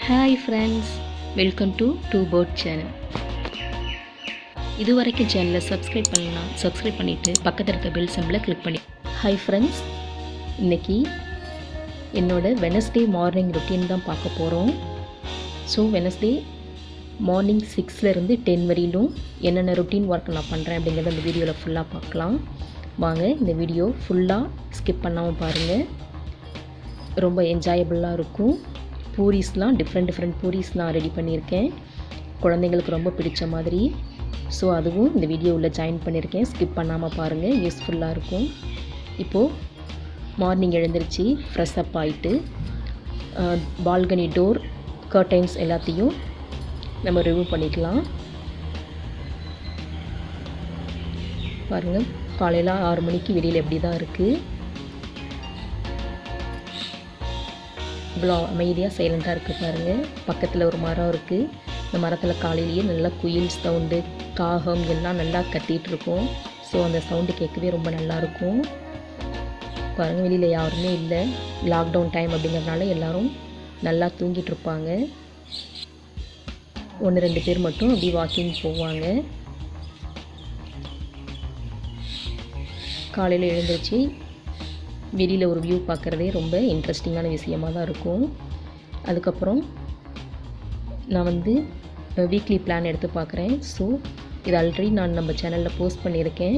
Hi friends, welcome to two board channel. இது வரைக்கும் சேனலை சப்ஸ்கிரைப் பண்ணலாம். சப்ஸ்கிரைப் பண்ணிவிட்டு பக்கத்தில் இருக்க பெல் சிம்பிளை கிளிக் பண்ணி. ஹாய் ஃப்ரெண்ட்ஸ், இன்றைக்கி என்னோடய வெனஸ்டே மார்னிங் ரொட்டீன் தான் பார்க்க போகிறோம். ஸோ வெனஸ்டே மார்னிங் 6லேருந்து 10 வரையிலும் என்னென்ன ரொட்டீன் ஒர்க் நான் பண்ணுறேன் அப்படிங்கிறத இந்த வீடியோவில் ஃபுல்லாக பார்க்கலாம். வாங்க, இந்த வீடியோ ஃபுல்லாக ஸ்கிப் பண்ணாமல் பாருங்கள். ரொம்ப என்ஜாயபுளாக இருக்கும். பூரிஸ்லாம் டிஃப்ரெண்ட் பூரிஸ்லாம் ரெடி பண்ணியிருக்கேன், குழந்தைங்களுக்கு ரொம்ப பிடிச்ச மாதிரி. ஸோ அதுவும் இந்த வீடியோவில் ஜாயின் பண்ணியிருக்கேன். ஸ்கிப் பண்ணாமல் பாருங்கள், யூஸ்ஃபுல்லாக இருக்கும். இப்போது மார்னிங் எழுந்திரிச்சு ஃப்ரெஷ் அப் ஆகிட்டு பால்கனி டோர் கர்டைன்ஸ் எல்லாத்தையும் நம்ம ரிமூவ் பண்ணிக்கலாம். பாருங்கள், காலையில் 6 மணிக்கு வெளியில் எப்படி தான் இருக்குது. இவ்வளோ அமைதியாக சைலண்ட்டாக இருக்குது பாருங்கள். பக்கத்தில் ஒரு மரம் இருக்குது. இந்த மரத்தில் காலையிலேயே நல்லா குயில் சவுண்டு, காகம் எல்லாம் நல்லா கத்திகிட்டு இருக்கும். ஸோ அந்த சவுண்டு கேட்கவே ரொம்ப நல்லாயிருக்கும். பாருங்கள், வெளியில் யாருமே இல்லை. லாக்டவுன் டைம் அப்படிங்கிறதுனால எல்லோரும் நல்லா தூங்கிட்டு இருப்பாங்க. 1-2 பேர் மட்டும் அப்படி வாக்கிங் போவாங்க. காலையில் எழுந்திரிச்சு வெளியில் ஒரு வியூ பார்க்குறதே ரொம்ப இன்ட்ரெஸ்டிங்கான விஷயமாக தான் இருக்கும். அதுக்கப்புறம் நான் வீக்லி பிளான் எடுத்து பார்க்குறேன். ஸோ இது ஆல்ரெடி நான் நம்ம சேனலில் போஸ்ட் பண்ணியிருக்கேன்.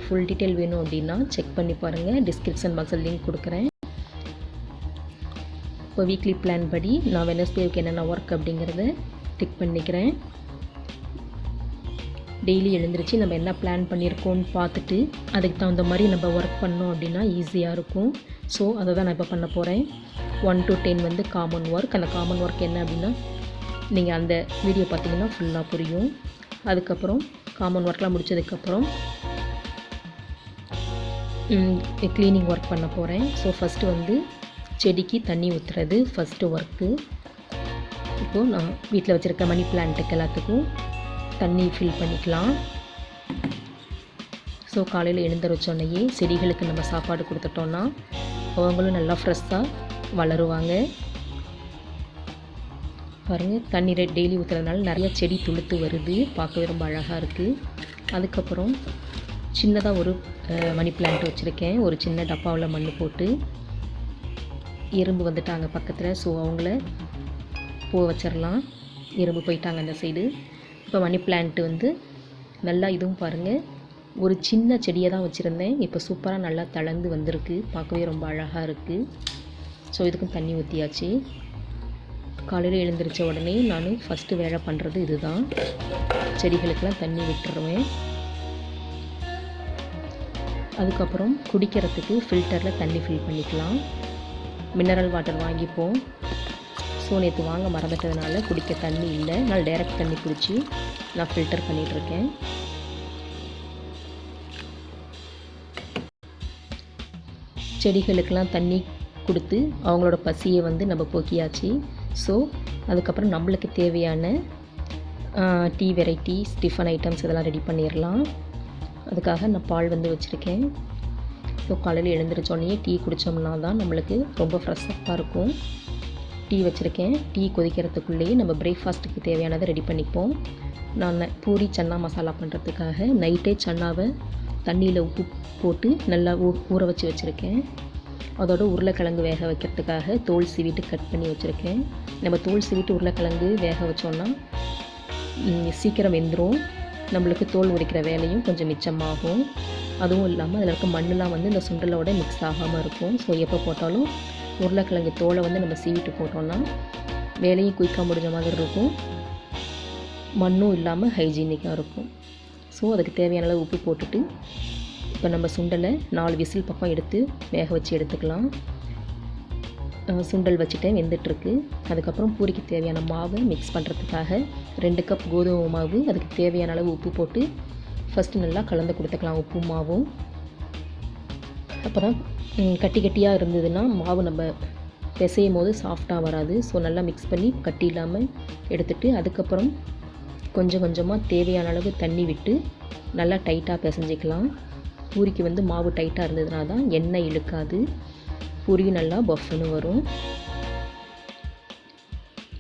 ஃபுல் டீட்டெயில் வேணும் அப்படின்னா செக் பண்ணி பாருங்கள். டிஸ்கிரிப்ஷன் பாக்ஸில் லிங்க் கொடுக்குறேன். இப்போ வீக்லி பிளான் படி நான் வெனஸ்டேவுக்கு என்னென்ன ஒர்க் அப்படிங்கிறத டிக் பண்ணிக்கிறேன். டெய்லி எழுந்திரிச்சு நம்ம என்ன பிளான் பண்ணியிருக்கோன்னு பார்த்துட்டு அதுக்கு தகுந்த மாதிரி நம்ம ஒர்க் பண்ணோம் அப்படின்னா ஈஸியாக இருக்கும். ஸோ அதை தான் நான் இப்போ பண்ண போகிறேன். 1 to 10 காமன் ஒர்க். அந்த காமன் ஒர்க் என்ன அப்படின்னா நீங்கள் அந்த வீடியோ பார்த்தீங்கன்னா ஃபுல்லாக புரியும். அதுக்கப்புறம் காமன் ஒர்க்லாம் முடித்ததுக்கப்புறம் க்ளீனிங் ஒர்க் பண்ண போகிறேன். ஸோ ஃபஸ்ட்டு செடிக்கு தண்ணி ஊற்றுறது ஃபஸ்ட்டு ஒர்க்கு. இப்போது நான் வீட்டில் வச்சுருக்க மணி பிளான்ட்டுக்கு எல்லாத்துக்கும் தண்ணி ஃபில் பண்ணிக்கலாம். ஸோ காலையில் எழுந்திரிச்சோன்னையே செடிகளுக்கு நம்ம சாப்பாடு கொடுத்துட்டோன்னா அவங்களும் நல்லா ஃப்ரெஷ்ஷாக வளருவாங்க. பாருங்கள், தண்ணி டெய்லி ஊற்றுறதுனால நிறையா செடி துளுத்து வருது, பார்க்கவே ரொம்ப அழகாக இருக்குது. அதுக்கப்புறம் சின்னதாக ஒரு மணி பிளான்ட் வச்சுருக்கேன். ஒரு சின்ன டப்பாவில் மண் போட்டு. எறும்பு வந்துட்டாங்க பக்கத்தில். ஸோ அவங்கள போக வச்சிடலாம். எறும்பு போயிட்டாங்க அந்த சைடு. இப்போ மணி பிளான்ட்டு நல்லா இதுவும் பாருங்கள், ஒரு சின்ன செடியை தான் வச்சுருந்தேன். இப்போ சூப்பராக நல்லா தளர்ந்து வந்திருக்கு, பார்க்கவே ரொம்ப அழகாக இருக்குது. ஸோ இதுக்கும் தண்ணி ஊற்றியாச்சு. காலையில் எழுந்திரிச்ச உடனே நான் ஃபஸ்ட்டு வேலை பண்ணுறது இது தான். செடிகளுக்கெல்லாம் தண்ணி விட்டுருவேன். அதுக்கப்புறம் குடிக்கிறதுக்கு ஃபில்டரில் தண்ணி ஃபில் பண்ணிக்கலாம். மினரல் வாட்டர் வாங்கிப்போம். ஸோ நேற்று வாங்க மறந்துட்டதுனால குடிக்க தண்ணி இல்லை. நான் டைரக்ட் தண்ணி பிடிச்சி நான் ஃபில்டர் பண்ணிகிட்ருக்கேன். செடிகளுக்கெல்லாம் தண்ணி கொடுத்து அவங்களோட பசியை நம்ம போக்கியாச்சு. ஸோ அதுக்கப்புறம் நம்மளுக்கு தேவையான டீ வெரைட்டிஸ், டிஃபன் ஐட்டம்ஸ் இதெல்லாம் ரெடி பண்ணிடலாம். அதுக்காக நான் பால் வச்சுருக்கேன். ஸோ காலையில் எழுந்திரிச்சோடனே டீ குடித்தோம்னா தான் நம்மளுக்கு ரொம்ப ஃப்ரெஷ்ஷாக இருக்கும். டீ வச்சுருக்கேன். டீ கொதிக்கிறதுக்குள்ளேயே நம்ம பிரேக்ஃபாஸ்ட்டுக்கு தேவையானதை ரெடி பண்ணிப்போம். நான் பூரி சன்னா மசாலா பண்ணுறதுக்காக நைட்டே சன்னாவை தண்ணியில் உப்பு போட்டு நல்லா ஊற வச்சுருக்கேன். அதோட உருளைக்கிழங்கு வேக வைக்கிறதுக்காக தோல் சீவிட்டு கட் பண்ணி வச்சுருக்கேன். நம்ம தோல் சீவிட்டு உருளைக்கிழங்கு வேக வச்சோன்னா சீக்கிரம் வெந்துடும். நம்மளுக்கு தோல் உரிக்கிற வேலையும் கொஞ்சம் மிச்சமாகும். அதுவும் இல்லாமல் அதில் இருக்க மண்ணெலாம் இந்த சுண்டலோட மிக்ஸ் ஆகாமல் இருக்கும். ஸோ எப்போ போட்டாலும் உருளைக்கிழங்கு தோலை நம்ம சீவிட்டு போட்டோன்னா வேலையும் குயிக்காக முடிஞ்ச மாதிரி இருக்கும், மண்ணும் இல்லாமல் ஹைஜீனிக்காக இருக்கும். ஸோ அதுக்கு தேவையான அளவு உப்பு போட்டுட்டு இப்போ நம்ம சுண்டலை 4 விசில் பக்கம் எடுத்து வேக வச்சு எடுத்துக்கலாம். சுண்டல் வச்சுட்டேன், வெந்துட்டுருக்கு. அதுக்கப்புறம் பூரிக்கு தேவையான மாவை மிக்ஸ் பண்ணுறதுக்காக 2 கப் கோதுமை மாவு, அதுக்கு தேவையான அளவு உப்பு போட்டு ஃபஸ்ட்டு நல்லா கலந்து கொடுத்துக்கலாம். உப்பு மாவும் அப்போ தான் கட்டி கட்டியாக இருந்ததுன்னா மாவு நம்ம பிசையும் போது சாஃப்டாக வராது. ஸோ நல்லா மிக்ஸ் பண்ணி கட்டி இல்லாமல் எடுத்துகிட்டு அதுக்கப்புறம் கொஞ்சம் கொஞ்சமாக தேவையான அளவு தண்ணி விட்டு நல்லா டைட்டாக பிசைஞ்சிக்கலாம். பூரிக்கு மாவு டைட்டாக இருந்ததுனா தான் எண்ணெய் இழுக்காது, பூரியும் நல்லா பஃப்னு வரும்.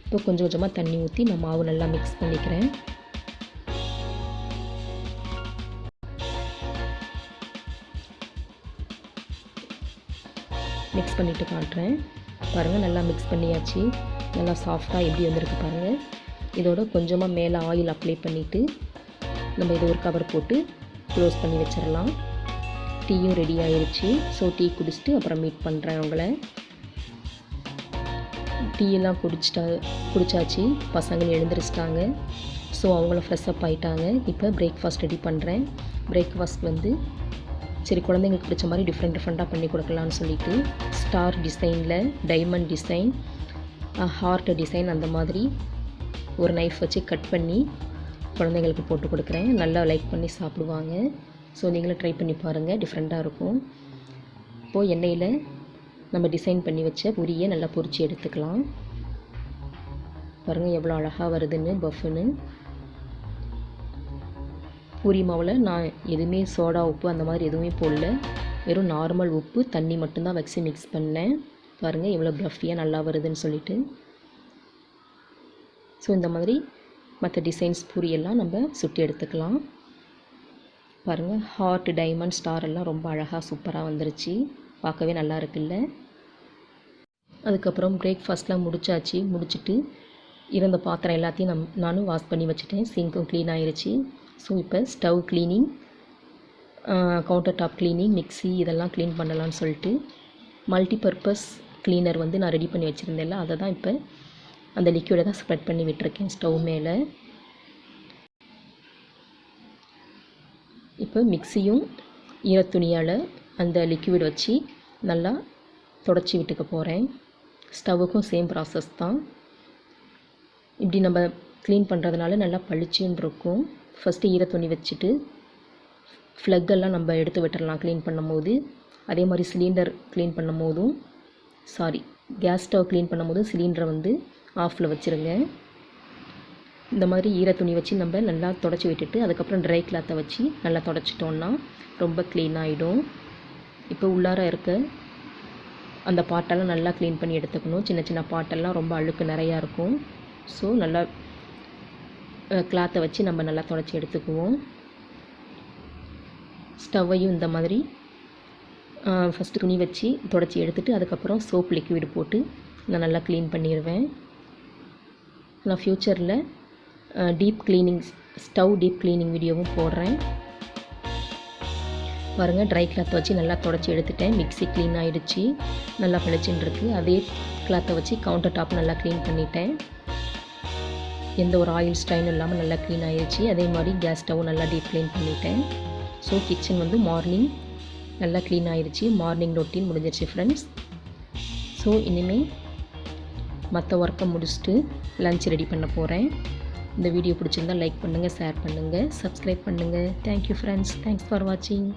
இப்போ கொஞ்சம் கொஞ்சமாக தண்ணி ஊற்றி நான் மாவு நல்லா மிக்ஸ் பண்ணிக்கிறேன். மிக்ஸ் பண்ணிவிட்டு காட்டுறேன். பாருங்கள், நல்லா மிக்ஸ் பண்ணியாச்சு. நல்லா சாஃப்டாக எப்படி வந்திருக்கு பாருங்கள். இதோட கொஞ்சமாக மேலே ஆயில் அப்ளை பண்ணிவிட்டு நம்ம இதை ஒரு கவர் போட்டு க்ளோஸ் பண்ணி வச்சிடலாம். டீயும் ரெடி ஆயிடுச்சு. ஸோ டீ குடிச்சிட்டு அப்புறம் மீட் பண்ணுறேன் உங்களை. டீயெல்லாம் குடிச்சாச்சு. பசங்க எழுந்திரிச்சிட்டாங்க. ஸோ அவங்கள ஃப்ரெஷ்அப் ஆகிட்டாங்க. இப்போ பிரேக்ஃபாஸ்ட் ரெடி பண்ணுறேன். பிரேக்ஃபாஸ்ட் வந்து சரி குழந்தைங்களுக்கு பிடிச்ச மாதிரி டிஃப்ரெண்ட்டாக பண்ணி கொடுக்கலான்னு சொல்லிட்டு ஸ்டார் டிசைனில் டைமண்ட் டிசைன், ஹார்ட் டிசைன் அந்த மாதிரி ஒரு நைஃப் வச்சு கட் பண்ணி குழந்தைங்களுக்கு போட்டு கொடுக்குறேன். நல்லா லைக் பண்ணி சாப்பிடுவாங்க. ஸோ நீங்களும் ட்ரை பண்ணி பாருங்கள், டிஃப்ரெண்ட்டாக இருக்கும். இப்போது எண்ணெயில் நம்ம டிசைன் பண்ணி வச்ச பூரியை நல்லா பொரித்து எடுத்துக்கலாம். பாருங்கள் எவ்வளோ அழகாக வருதுன்னு பஃப்னு. பூரி மாவில் நான் எதுவுமே சோடா உப்பு அந்த மாதிரி எதுவுமே போடல. வெறும் நார்மல் உப்பு தண்ணி மட்டும்தான் வச்சு மிக்ஸ் பண்ணேன். பாருங்கள் எவ்வளோ ப்ளஃபியாக நல்லா வருதுன்னு சொல்லிட்டு. ஸோ இந்த மாதிரி மற்ற டிசைன்ஸ் பூரியெல்லாம் நம்ம சுட்டி எடுத்துக்கலாம். பாருங்கள் ஹார்ட், டைமண்ட், ஸ்டார் எல்லாம் ரொம்ப அழகாக சூப்பராக வந்துருச்சு. பார்க்கவே நல்லா இருக்குல்ல. அதுக்கப்புறம் பிரேக்ஃபாஸ்ட்லாம் முடிச்சுட்டு இருந்த பாத்திரம் எல்லாத்தையும் நானும் வாஷ் பண்ணி வச்சுட்டேன். சிங்க்கும் க்ளீன் ஆயிடுச்சு. ஸோ இப்போ stove cleaning, counter top cleaning, mixie இதெல்லாம் க்ளீன் பண்ணலான்னு சொல்லிட்டு மல்டிபர்பஸ் க்ளீனர் வந்து நான் ரெடி பண்ணி வச்சுருந்தேன்ல, அதை தான் இப்போ அந்த லிக்விடை தான் ஸ்ப்ரெட் பண்ணி விட்டுருக்கேன் ஸ்டவ் மேலே. இப்போ மிக்ஸியும் ஈரத்துணியால் அந்த லிக்விட் வச்சு நல்லா தொடச்சி விட்டுக்க போகிறேன். ஸ்டவ்வுக்கும் சேம் ப்ராசஸ் தான். இப்படி நம்ம க்ளீன் பண்ணுறதுனால நல்லா பளிச்சுன்னு இருக்கும். ஃபஸ்ட்டு ஈரத்துணி வச்சுட்டு ஃப்ளக்கெல்லாம் நம்ம எடுத்து விட்டுறலாம் க்ளீன் பண்ணும் போது. அதே மாதிரி சிலிண்டர் க்ளீன் பண்ணும் போதும் கேஸ் ஸ்டவ் க்ளீன் பண்ணும் போதும் சிலிண்டரை வந்து ஆஃபில் வச்சுருங்க. இந்த மாதிரி ஈரத்துணி வச்சு நம்ம நல்லா தொடச்சி விட்டுட்டு அதுக்கப்புறம் ட்ரை கிளாத்தை வச்சு நல்லா தொடச்சிட்டோன்னா ரொம்ப க்ளீன் ஆகிடும். இப்போ உள்ளார இருக்க அந்த பாட்டெல்லாம் நல்லா க்ளீன் பண்ணி எடுத்துக்கணும். சின்ன சின்ன பாட்டெல்லாம் ரொம்ப அழுக்கு நிறையா இருக்கும். ஸோ நல்லா கிளாத்தை வச்சு நம்ம நல்லா தொடச்சி எடுத்துக்குவோம். ஸ்டவ்வையும் இந்த மாதிரி ஃபஸ்ட்டு துணி வச்சு தொடச்சி எடுத்துகிட்டு அதுக்கப்புறம் சோப் லிக்விட் போட்டு நான் நல்லா க்ளீன் பண்ணிடுவேன். நான் ஃப்யூச்சரில் ஸ்டவ் டீப் க்ளீனிங் வீடியோவும் போடுறேன். பாருங்கள் ட்ரை கிளாத்தை வச்சு நல்லா தொடச்சி எடுத்துட்டேன். மிக்ஸி க்ளீன் ஆகிடுச்சு, நல்லா பளிச்சுன்னு இருக்குது. அதே கிளாத்தை வச்சு கவுண்டர் டாப் நல்லா க்ளீன் பண்ணிட்டேன். எந்த ஒரு ஆயில் ஸ்ட்ரைன் இல்லாமல் நல்லா க்ளீன் ஆகிடுச்சு. அதே மாதிரி கேஸ் ஸ்டவ்வும் நல்லா டீப் க்ளீன் பண்ணிட்டேன். ஸோ கிச்சன் வந்து மார்னிங் நல்லா க்ளீன் ஆகிடுச்சு. மார்னிங் ரொட்டீன் முடிஞ்சிருச்சு ஃப்ரெண்ட்ஸ். ஸோ இனிமேல் மற்ற ஒர்க்கை முடிச்சுட்டு லன்ச் ரெடி பண்ண போகிறேன். இந்த வீடியோ பிடிச்சிருந்தால் லைக் பண்ணுங்கள், ஷேர் பண்ணுங்கள், சப்ஸ்கிரைப் பண்ணுங்கள். Thank you friends. தேங்க்ஸ் ஃபார் வாட்சிங்.